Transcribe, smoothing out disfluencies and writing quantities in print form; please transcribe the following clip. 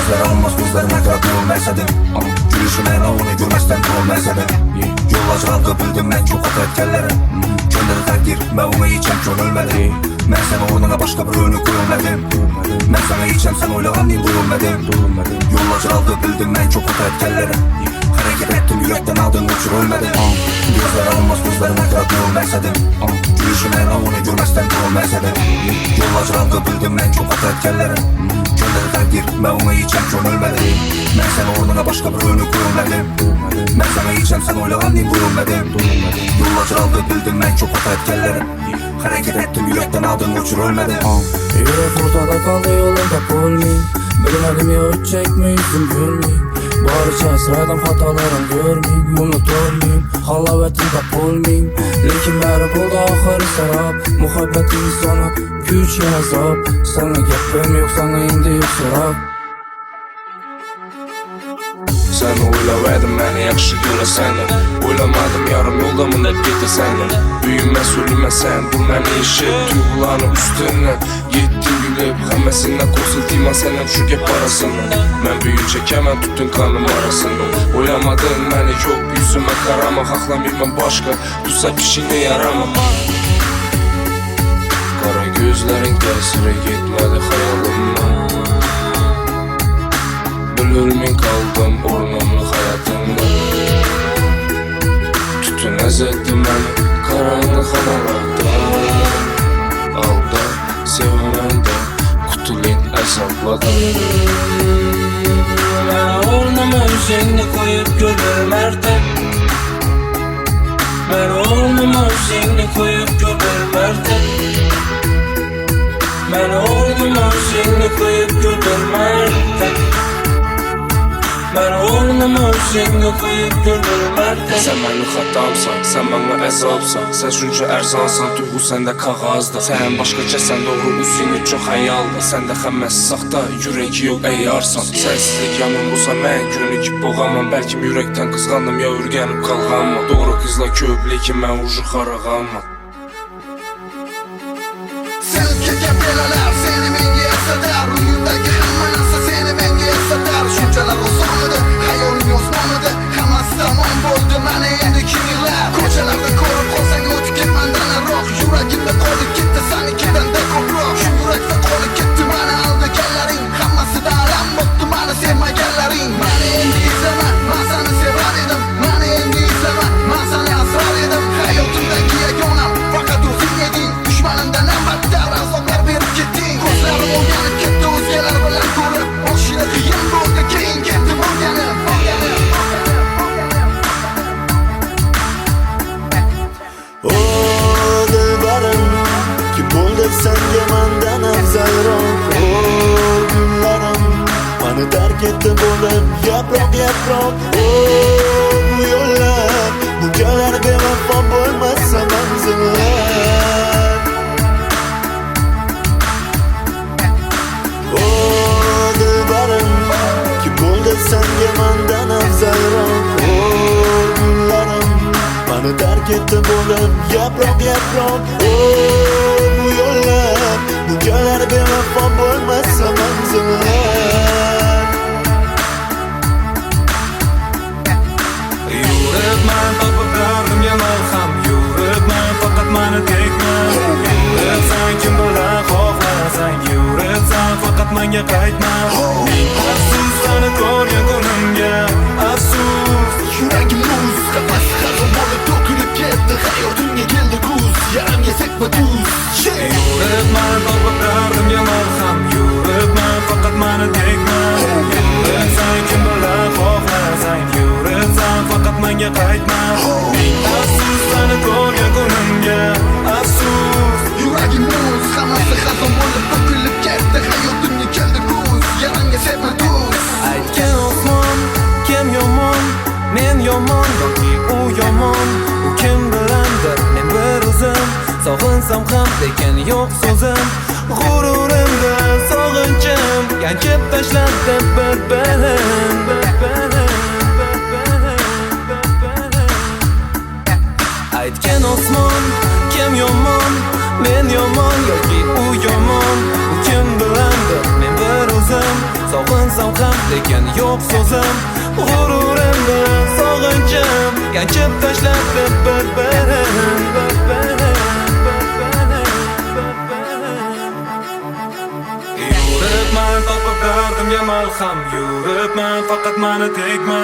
Gözler alınmaz gözlerine kadar olmaysadı. Gülüşüne onu görmezden olmaysadı. Yol acılardı bildim ben çok hata etkenlere. Gönderdi takdir ben ona içem könülmedi. Ben sana uğruna başka bir önü görmedim. Ben sana içem sen oylagan değil duyulmadım. Yol acılardı bildim ben çok hata etkenlere. Hareket ettim yürekten aldın uçur ölmedin. Gözler alınmaz gözlerine kadar olmaysadı. Gülüşüne onu görmezden olmaysadı. Yol acılardı bildim ben çok hata etkenlere. Gönderdi takdir ben ona içem könülmedi. Ben sana uğruna başka bir önü görmedim. Ben sana içem sen oylagan değil duyulmadım. Yol acılardı bildim ben çok hata etkenlere. Hareket ettim yürekten aldın uçur ölmedin. Yürek ortada kaldı yolunda polmiyim. Bilmedim ya ötecek mi yüzüm gülmeyim. Barıca sıradan hatalarım görmeyim. Umut olmayayım halavetinde polmiyim. Lekin bari buldu ahir sarap. Muhabbetin sonu güç yazap. Sana gepim yok sana indi yok so'rab. Sen o'ylamaydim meni yaxshi ko'rasan. O'ylamadim yarim yo'lda bunday ketasan. Uyimma so'limasan bu meni ishi. Tuyg'ularni ustimdan yetdim gulib. Hammasidan ko'rsatayman sen ham shu gap orasini. Men buyuncha kaman tutun qanim orasini. O'ylamadim meni yo'q yuzimga qarama. Xohlamayman boshqa tutsa ishingga yarama. Qara ko'zlaring ta'siri ketmadi xayolimdan. Bilurmen kaldım o'rnimni hayotimda. Tutun azaldi meni qarang'i xonalarda. Alda sevaranda qutuling azoblardan. Meni o'rnimga o'zingni qo'yib ko'r bir marta. Meni o'rnimga o'zingni qo'yib ko'r bir marta. Meni o'rnimga o'zingni qo'yib ko'r bir marta. Ben o'rnimga o'zingni qo'yib ko'r bir marta. Sen meni xatomsan, sen menga azobsan. Sen shuncha arzonsan, tuyg'u senda qog'ozda. Sen boshqachasan, to'g'ri o'zing uchun xayolda. Senda hammasi soxta, yuragi yo'q ayyorsan. Sensizlik yomon bo'lsa men ko'nikib bo'lganman. Balkim yurakdan qizg'andim yo o'rganib qolganman. To'g'ri qizlar ko'p, lekin men уже qarag'anman. Sen kelgan belalar seni menga esladar. Uyimdagi hamma narsa seni menga esladar. Shunchalar osonmidi, hayolim osmonida. Hammasi tamom bo'ldi, mana endi kimlar. Ko'chalarda ko'rib qolsang o'tib ketmandan roq. Yuragimda qolib ketdi senikidan-da ko'proq. Shu yurakda qolib ketdi mana aldaganlaring. Hammasida alam bo'pti mani sevmaganlaring. Mani endi izlama, men seni sevar edim. Mani endi izlama, men seni asrar edim. Hayotimdagi yagonam faqat o'zing eding. Dushmanimdan ham battar azoblar berib ketding. Ko'zlarim o'rganib ketdi o'zgalar bilan ko'rib. Boshida qiyin bo'ldi keyin ketdim o'rganib. Oh dilbarim, kim bo'ldi senga mendan afzalroq. Oh kunlarim meni tark etdi bo'lib yaproq yaproq. Oh bu yo'llar bunchalar bevafo bo'lmasa manzillar. Oh dilbarim, kim bo'ldi senga mendan afzalroq. Oh kunlarim meni tark etdi bo'lib yaproq yaproq. Oh bu yo'llar bunchalar bevafo bo'lmasa manzillar. Yuribman topib dardimga malham. Yuribman faqat meni tegma. Yuribsan kim bilan xohlasang. Yuribsan faqat menga qaytma. Afsus seni ko'rgan kunimga afsus. Yuragim muz, kafasi hazon bo'lib to'kilib ketdi. Hayotimga keldi kuz, yaramga sepma tuz. Yuribman topib dardimga malham. Yuribman faqat meni tegma. Yuribsan kim bilan xohlasang. Yuribsan faqat menga qaytma. Afsus seni ko'rgan kunimga afsus. Yuragim muz, hammasi hazon bo'lib to'kilib ketdi. Hayotimga keldi kuz, yaramga sepma tuz. Aytgan osmon kim yomon? Men yomon yoki u yomon? U kim bilandir men bir o'zim. Sog'insam ham lekin yo'q so'zim. G'ururimda sog'inchim yanchib tashlandi bir-birin. Aytgan osmon kim yomon? Men yomon yoki u yomon? U kim bilandir men bir o'zim. Sog'insam ham lekin yo'q so'zim G'ururimni sog'inchim Yanchib tashlabdi bir-birini Yuribman topib dardimga malham Yuribman faqat mani tegma